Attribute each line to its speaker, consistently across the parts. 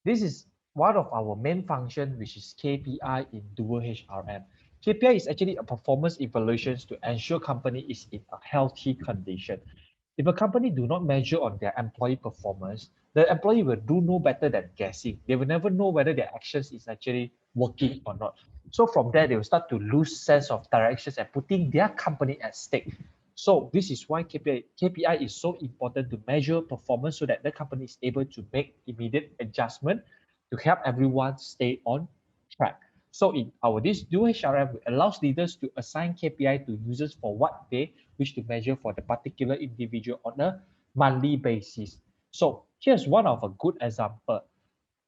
Speaker 1: This is one of our main functions, which is KPI in DoerHRM. KPI is actually a performance evaluations to ensure company is in a healthy condition. If a company do not measure on their employee performance, the employee will do no better than guessing. They will never know whether their actions is actually working or not. So from there, they will start to lose sense of directions and putting their company at stake. So this is why KPI is so important to measure performance so that the company is able to make immediate adjustment to help everyone stay on track. So in our this dual HRM allows leaders to assign KPI to users for what they wish to measure for the particular individual on a monthly basis. So here's one of a good example.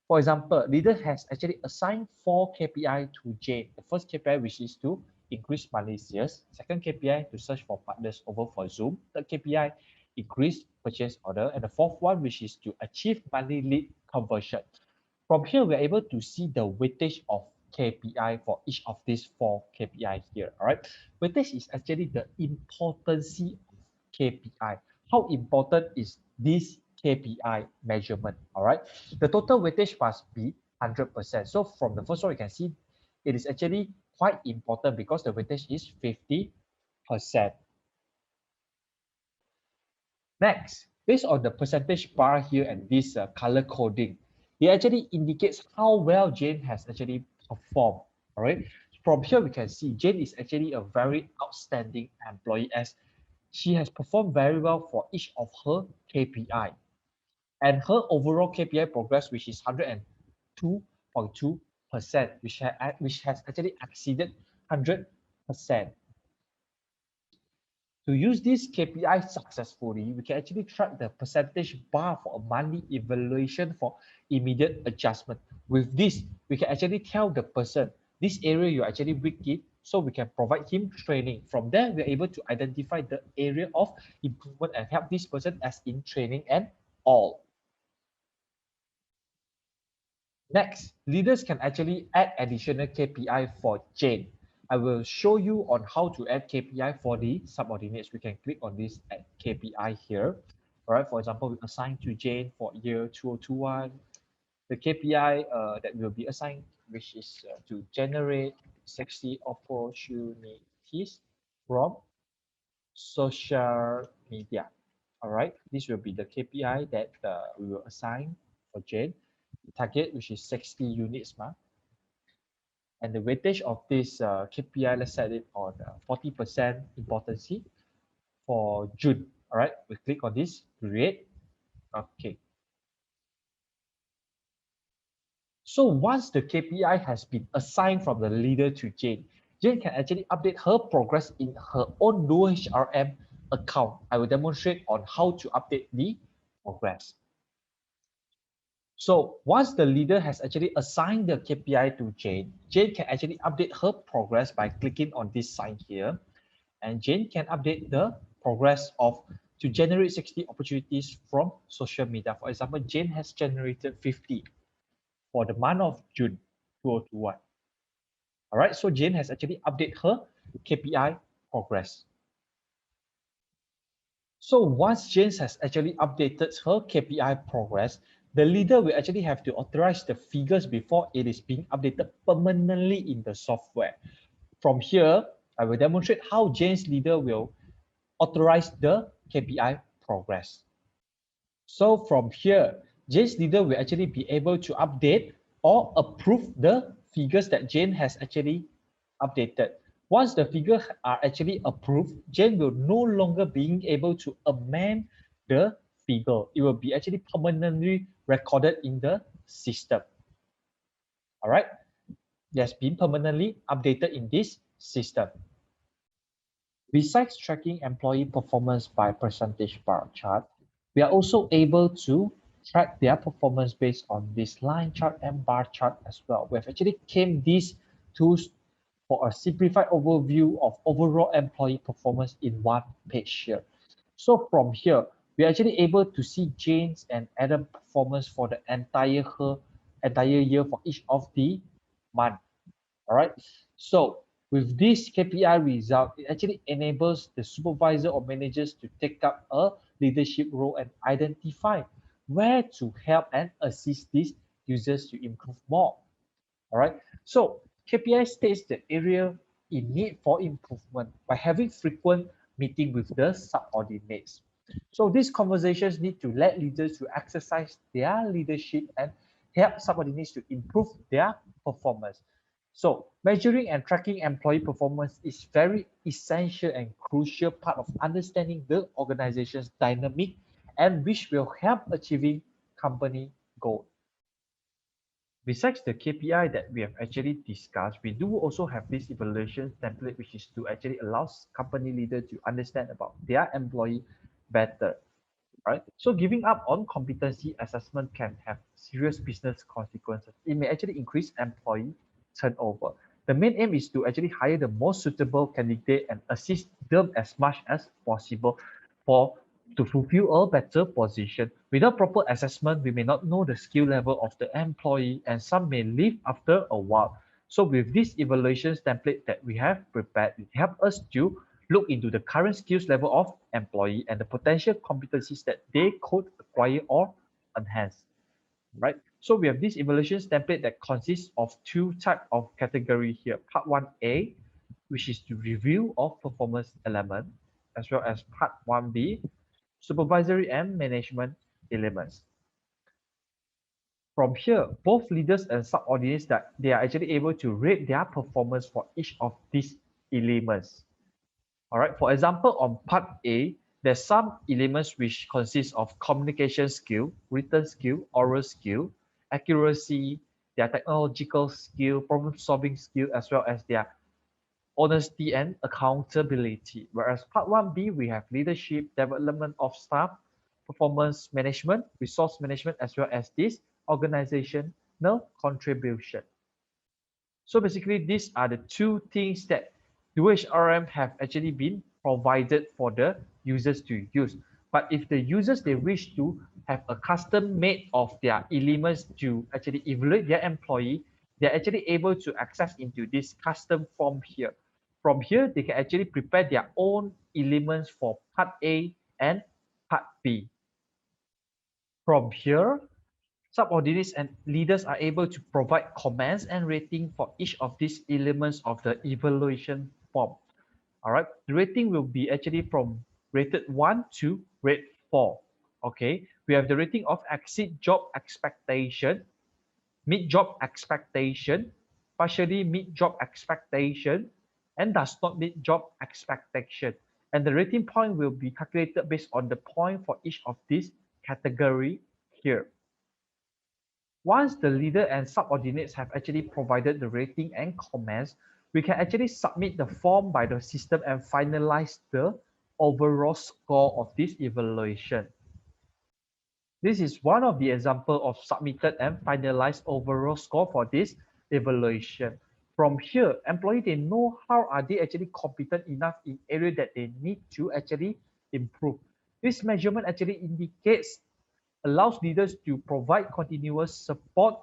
Speaker 1: For example, leader has actually assigned 4 KPI to Jane. The first KPI, which is to increase monthly sales. Second KPI, to search for partners over for Zoom. Third KPI, increase purchase order. And the fourth one, which is to achieve monthly lead conversion. From here, we're able to see the weightage of KPI for each of these 4 KPI here. All right. Weightage is actually the importance of KPI. How important is this KPI measurement? All right. The total weightage must be 100%. So from the first one, you can see it is actually quite important because the weightage is 50%. Next, based on the percentage bar here and this color coding, it actually indicates how well Jane has actually performed. All right. From here, we can see Jane is actually a very outstanding employee as she has performed very well for each of her KPI. And her overall KPI progress, which is 102.2%, which has actually exceeded 100%. To use this KPI successfully, we can actually track the percentage bar for a monthly evaluation for immediate adjustment. With this, we can actually tell the person this area you're actually weak in, so we can provide him training. From there, we're able to identify the area of improvement and help this person as in training and all. Next, leaders can actually add additional KPI for Jane. I will show you on how to add KPI for the subordinates. We can click on this add KPI here. All right, for example, we assign to Jane for year 2021. The KPI that will be assigned, which is to generate 60 opportunities from social media. All right, this will be the KPI that we will assign for Jane. Target, which is 60 units, and the weightage of this KPI, let's set it on 40% importance for June. All right, we click on this, create. Okay. So once the KPI has been assigned from the leader to Jane, Jane can actually update her progress in her own DoerHRM account. I will demonstrate on how to update the progress. So once the leader has actually assigned the KPI to Jane, Jane can actually update her progress by clicking on this sign here. And Jane can update the progress of to generate 60 opportunities from social media. For example, Jane has generated 50 for the month of June 2021. All right, so Jane has actually updated her KPI progress. So once Jane has actually updated her KPI progress, the leader will actually have to authorize the figures before it is being updated permanently in the software. From here, I will demonstrate how Jane's leader will authorize the KPI progress. So from here, Jane's leader will actually be able to update or approve the figures that Jane has actually updated. Once the figures are actually approved, Jane will no longer being able to amend the figure. It will be actually permanently recorded in the system. All right, it has been permanently updated in this system. Besides tracking employee performance by percentage bar chart, we are also able to track their performance based on this line chart and bar chart as well. We have actually came these tools for a simplified overview of overall employee performance in one page here. So from here, we're actually able to see Jane's and Adam's performance for the entire year for each of the month. All right. So with this KPI result, it actually enables the supervisor or managers to take up a leadership role and identify where to help and assist these users to improve more. All right. So KPI states the area in need for improvement by having frequent meeting with the subordinates. So these conversations need to let leaders to exercise their leadership and help subordinates to improve their performance. So measuring and tracking employee performance is very essential and crucial part of understanding the organization's dynamic and which will help achieving company goal. Besides the KPI that we have actually discussed, we do also have this evaluation template, which is to actually allow company leader to understand about their employee better, right? So giving up on competency assessment can have serious business consequences. It may actually increase employee turnover. The main aim is to actually hire the most suitable candidate and assist them as much as possible for to fulfill a better position. Without proper assessment, we may not know the skill level of the employee and some may leave after a while. So with this evaluations template that we have prepared, it helps us to look into the current skills level of employee and the potential competencies that they could acquire or enhance, right? So we have this evaluations template that consists of two types of category here. Part 1A, which is to review of performance element, as well as part 1B, supervisory and management elements. From here, both leaders and subordinates that they are actually able to rate their performance for each of these elements. All right, for example, on part A, there's some elements which consist of communication skill, written skill, oral skill, accuracy, their technological skill, problem solving skill, as well as their honesty and accountability. Whereas part 1B, we have leadership, development of staff, performance management, resource management, as well as this organizational contribution. So basically, these are the two things that DoerHRM have actually been provided for the users to use. But if the users, they wish to have a custom made of their elements to actually evaluate their employee, they're actually able to access into this custom form here. From here, they can actually prepare their own elements for part A and part B. From here, subordinates and leaders are able to provide comments and rating for each of these elements of the evaluation form. All right, the rating will be actually from rated 1 to rate 4. Okay, we have the rating of exceed job expectation, meet job expectation, partially meet job expectation, and does not meet job expectation. And the rating point will be calculated based on the point for each of these category here. Once the leader and subordinates have actually provided the rating and comments, we can actually submit the form by the system and finalize the overall score of this evaluation. This is one of the example of submitted and finalized overall score for this evaluation. From here, employee, they know how are they actually competent enough in area that they need to actually improve. This measurement actually indicates allows leaders to provide continuous support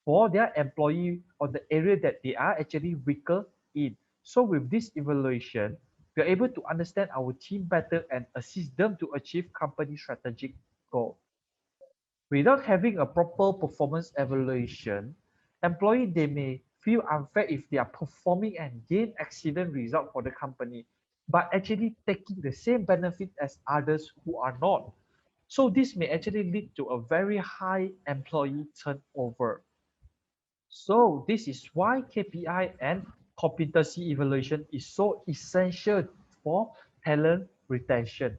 Speaker 1: for their employee on the area that they are actually weaker in. So with this evaluation, we are able to understand our team better and assist them to achieve company strategic goal. Without having a proper performance evaluation, employee they may feel unfair if they are performing and gain excellent result for the company, but actually taking the same benefit as others who are not. So this may actually lead to a very high employee turnover. So this is why KPI and competency evaluation is so essential for talent retention.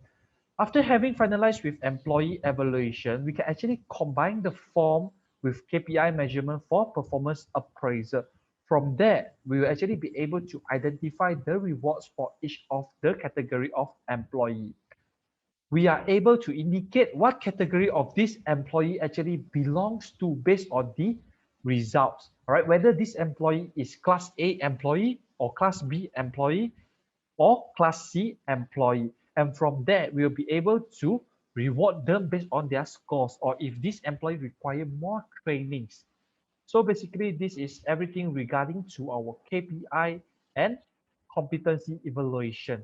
Speaker 1: After having finalized with employee evaluation, we can actually combine the form with KPI measurement for performance appraisal. From there, we will actually be able to identify the rewards for each of the category of employee. We are able to indicate what category of this employee actually belongs to based on the results. All right, whether this employee is class A employee or class B employee or class C employee. And from there, we'll be able to reward them based on their scores or if this employee require more trainings. So basically, this is everything regarding to our KPI and competency evaluation.